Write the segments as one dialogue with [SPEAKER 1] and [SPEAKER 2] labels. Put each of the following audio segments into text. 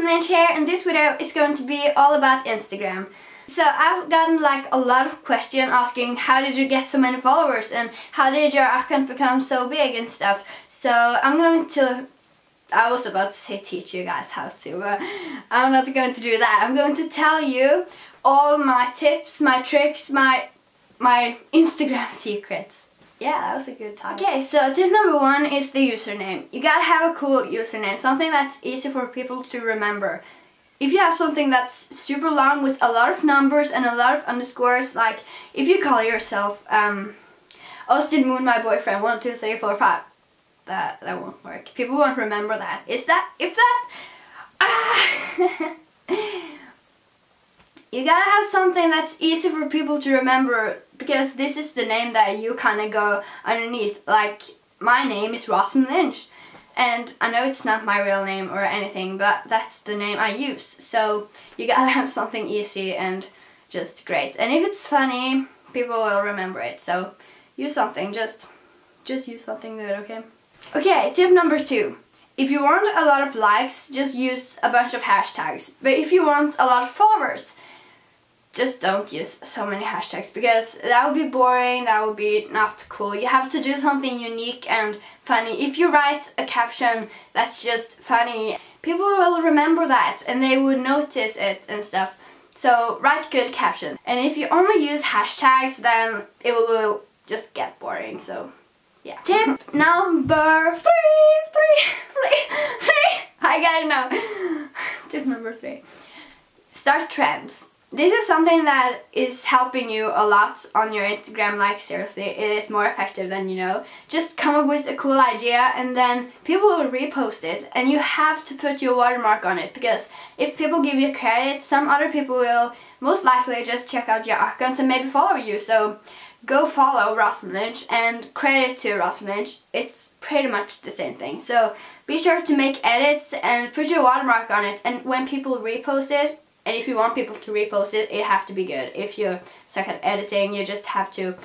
[SPEAKER 1] Lynch here, and this video is going to be all about Instagram. So I've gotten like a lot of questions asking how did you get so many followers and how did your account become so big and stuff. So I was about to say teach you guys how to, but I'm not going to do that. I'm going to tell you all my tips, my tricks, my Instagram secrets. Yeah, that was a good time. Okay, so tip number 1 is the username. You gotta have a cool username, something that's easy for people to remember. If you have something that's super long with a lot of numbers and a lot of underscores, like if you call yourself Austin Moon, my boyfriend, 1, 2, 3, 4, 5, that won't work. People won't remember that. You gotta have something that's easy for people to remember, because this is the name that you kind of go underneath. Like, my name is Rosamund Lynch, and I know it's not my real name or anything, but that's the name I use. So you gotta have something easy and just great. And if it's funny, people will remember it. So use something, just use something good, okay? Okay, tip number 2. If you want a lot of likes, just use a bunch of hashtags. But if you want a lot of followers, just don't use so many hashtags, because that would be boring, that would be not cool. You have to do something unique and funny. If you write a caption that's just funny, people will remember that and they would notice it and stuff. So write good captions. And if you only use hashtags, then it will just get boring. So yeah. Tip number 3. I got it now. Tip number 3. Start trends. This is something that is helping you a lot on your Instagram. Like, seriously, it is more effective than you know. Just come up with a cool idea and then people will repost it, and you have to put your watermark on it, because if people give you credit, some other people will most likely just check out your account and maybe follow you. So go follow Rosamund Lynch and credit to Rosamund Lynch. It's pretty much the same thing. So be sure to make edits and put your watermark on it, and when people repost it, and if you want people to repost it, it have to be good. If you suck at editing, you just have to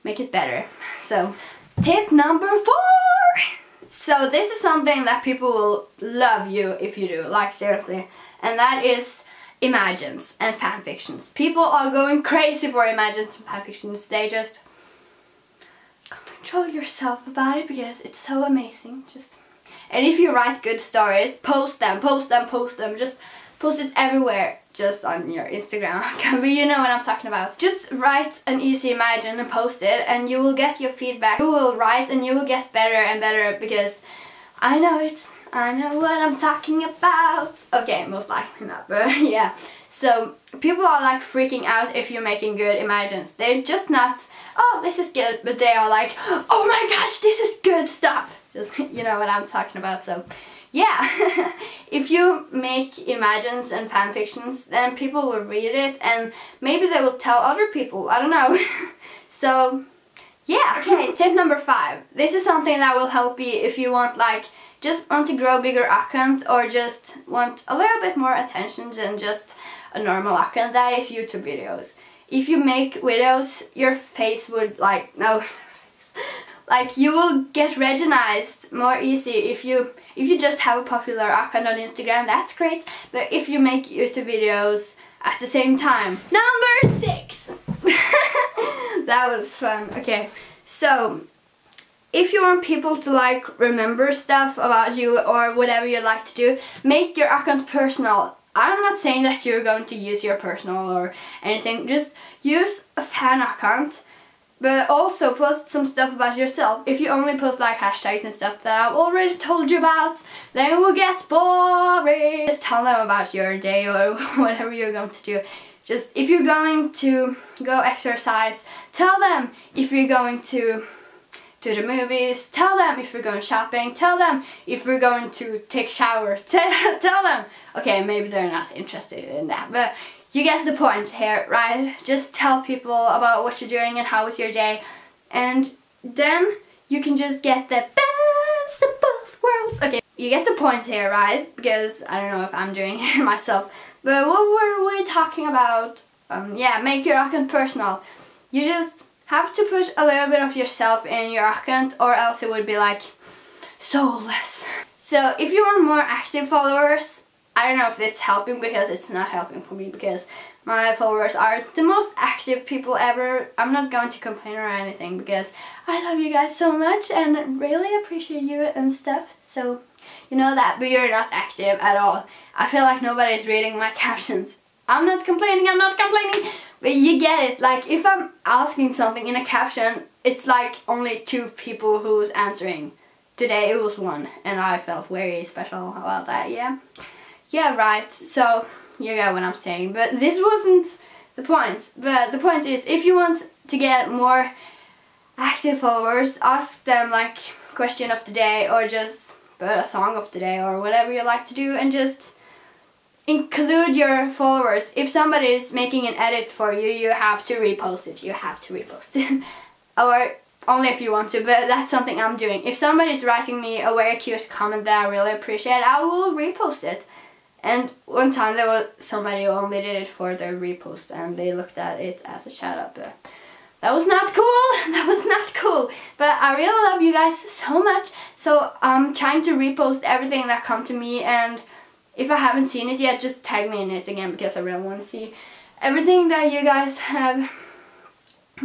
[SPEAKER 1] make it better. So, tip number 4! So this is something that people will love you if you do, like, seriously. And that is imagines and fanfictions. People are going crazy for imagines and fanfictions. They just control yourself about it, because it's so amazing. And if you write good stories, post them. Just post it everywhere, just on your Instagram account, but you know what I'm talking about. Just write an easy imagine and post it, and you will get your feedback. You will write and you will get better and better, because I know what I'm talking about. Okay, most likely not, but yeah. So people are like freaking out if you're making good imagines. They're just not, oh, this is good, but they are like, oh my gosh, this is good stuff. Just, you know what I'm talking about. So yeah, if you make imagines and fanfictions, then people will read it and maybe they will tell other people, I don't know. So yeah, okay, tip number 5. This is something that will help you if you want, like, just want to grow a bigger account, or just want a little bit more attention than just a normal account. That is YouTube videos. If you make videos, your face would, like, no, like, you will get recognized more easy if you just have a popular account on Instagram. That's great, but if you make YouTube videos at the same time. Number 6. That was fun. Okay, so if you want people to, like, remember stuff about you or whatever you like to do, make your account personal. I'm not saying that you're going to use your personal or anything. Just use a fan account. But also post some stuff about yourself. If you only post, like, hashtags and stuff that I've already told you about, then it will get boring. Just tell them about your day or whatever you're going to do. Just, if you're going to go exercise, tell them. If you're going to the movies, tell them. If you're going shopping, tell them. If you're going to take a shower, tell them. Okay, maybe they're not interested in that, but you get the point here, right? Just tell people about what you're doing and how was your day, and then you can just get the best of both worlds. Okay, you get the point here, right? Because I don't know if I'm doing it myself, but what were we talking about? Yeah, make your account personal. You just have to put a little bit of yourself in your account, or else it would be like soulless. So if you want more active followers, I don't know if it's helping, because it's not helping for me, because my followers are the most active people ever. I'm not going to complain or anything, because I love you guys so much and really appreciate you and stuff. So you know that, but you're not active at all. I feel like nobody's reading my captions. I'm not complaining, but you get it. Like, if I'm asking something in a caption, it's like only 2 people who's answering. Today it was 1, and I felt very special about that. Yeah, right. So you get what I'm saying, but this wasn't the point. But the point is, if you want to get more active followers, ask them like question of the day, or just put a song of the day, or whatever you like to do, and just include your followers. If somebody is making an edit for you, you have to repost it. Or only if you want to, but that's something I'm doing. If somebody's writing me a very cute comment that I really appreciate, I will repost it. And one time there was somebody who only did it for their repost, and they looked at it as a shout out, but that was not cool. That was not cool. But I really love you guys so much, so I'm trying to repost everything that come to me, and if I haven't seen it yet, just tag me in it again, because I really want to see everything that you guys have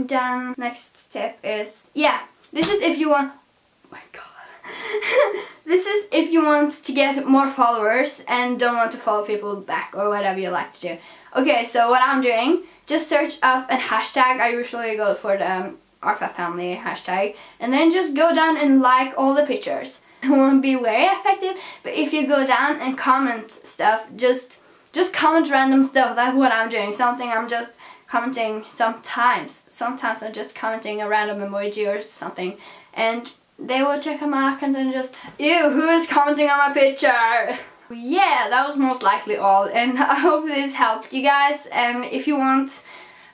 [SPEAKER 1] done. Next tip is, yeah, this is if you want, oh my god. This is if you want to get more followers and don't want to follow people back, or whatever you like to do. Okay, so what I'm doing, just search up a hashtag. I usually go for the RFF family hashtag, and then just go down and like all the pictures. It won't be very effective, but if you go down and comment stuff, just comment random stuff. That's what I'm doing. Something I'm just commenting sometimes. Sometimes I'm just commenting a random emoji or something, and they will check out my account and just, ew, who is commenting on my picture? Yeah, that was most likely all, and I hope this helped you guys. And if you want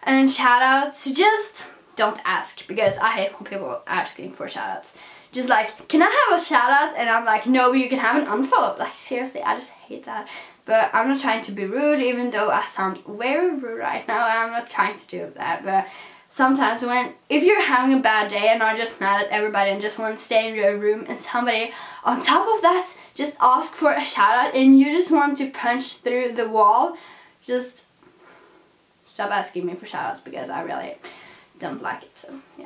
[SPEAKER 1] a shout out, just don't ask, because I hate when people asking for shout outs. Just like, can I have a shout out? And I'm like, no, but you can have an unfollow. Like, seriously, I just hate that. But I'm not trying to be rude, even though I sound very rude right now. I'm not trying to do that, but sometimes if you're having a bad day and are just mad at everybody and just want to stay in your room, and somebody on top of that just ask for a shout out and you just want to punch through the wall, just stop asking me for shout outs, because I really don't like it. So yeah.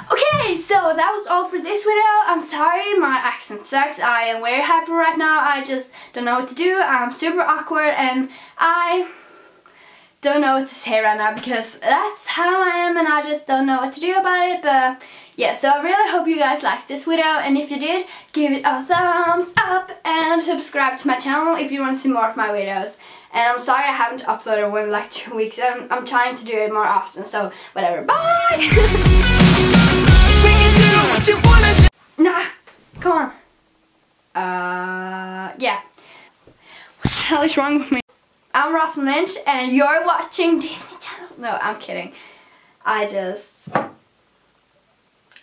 [SPEAKER 1] Okay, so that was all for this video. I'm sorry, my accent sucks. I am very hyper right now. I just don't know what to do. I'm super awkward, and I don't know what to say right now, because that's how I am, and I just don't know what to do about it. But yeah, so I really hope you guys liked this video, and if you did, give it a thumbs up and subscribe to my channel if you want to see more of my videos. And I'm sorry I haven't uploaded one in like 2 weeks. I'm trying to do it more often, so whatever. Bye! Nah, come on. Yeah. What the hell is wrong with me? I'm Rosamund Lynch, and you're watching Disney Channel. No, I'm kidding.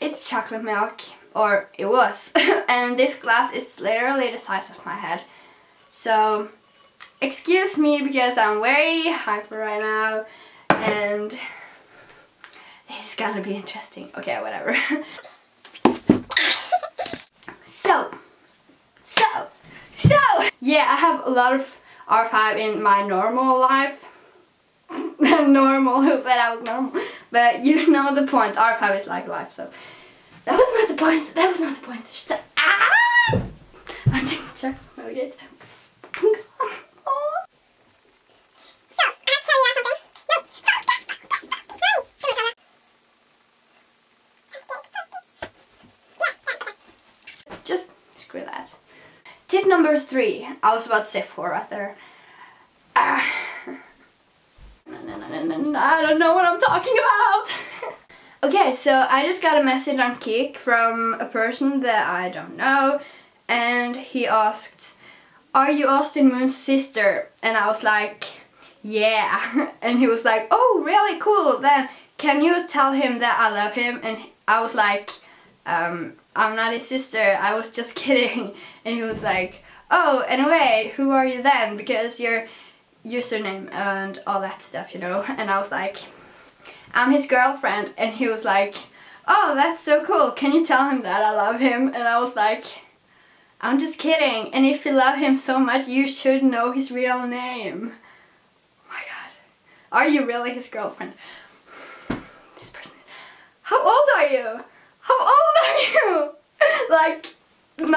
[SPEAKER 1] It's chocolate milk, or it was. And this glass is literally the size of my head. So, excuse me, because I'm very hyper right now, and this is gonna be interesting. Okay, whatever. So, yeah, I have a lot of R5 in my normal life. Normal, who said I was normal? But you know the point, R5 is like life, so that was not the point, that was not the point. Just, I'm drinking chocolate. Just screw that. Tip number 3. I was about to say 4 right there. I don't know what I'm talking about. Okay, so I just got a message on Kik from a person that I don't know, and he asked, "Are you Austin Moon's sister?" And I was like, yeah. And he was like, "Oh, really cool, then can you tell him that I love him?" And I was like, I'm not his sister, I was just kidding. And he was like, "Oh, anyway, who are you then? Because your username and all that stuff, you know." And I was like, "I'm his girlfriend." And he was like, "Oh, that's so cool. Can you tell him that I love him?" And I was like, I'm just kidding. And if you love him so much, you should know his real name. Oh my god. Are you really his girlfriend? This person. How old are you? How old are you? Like 9?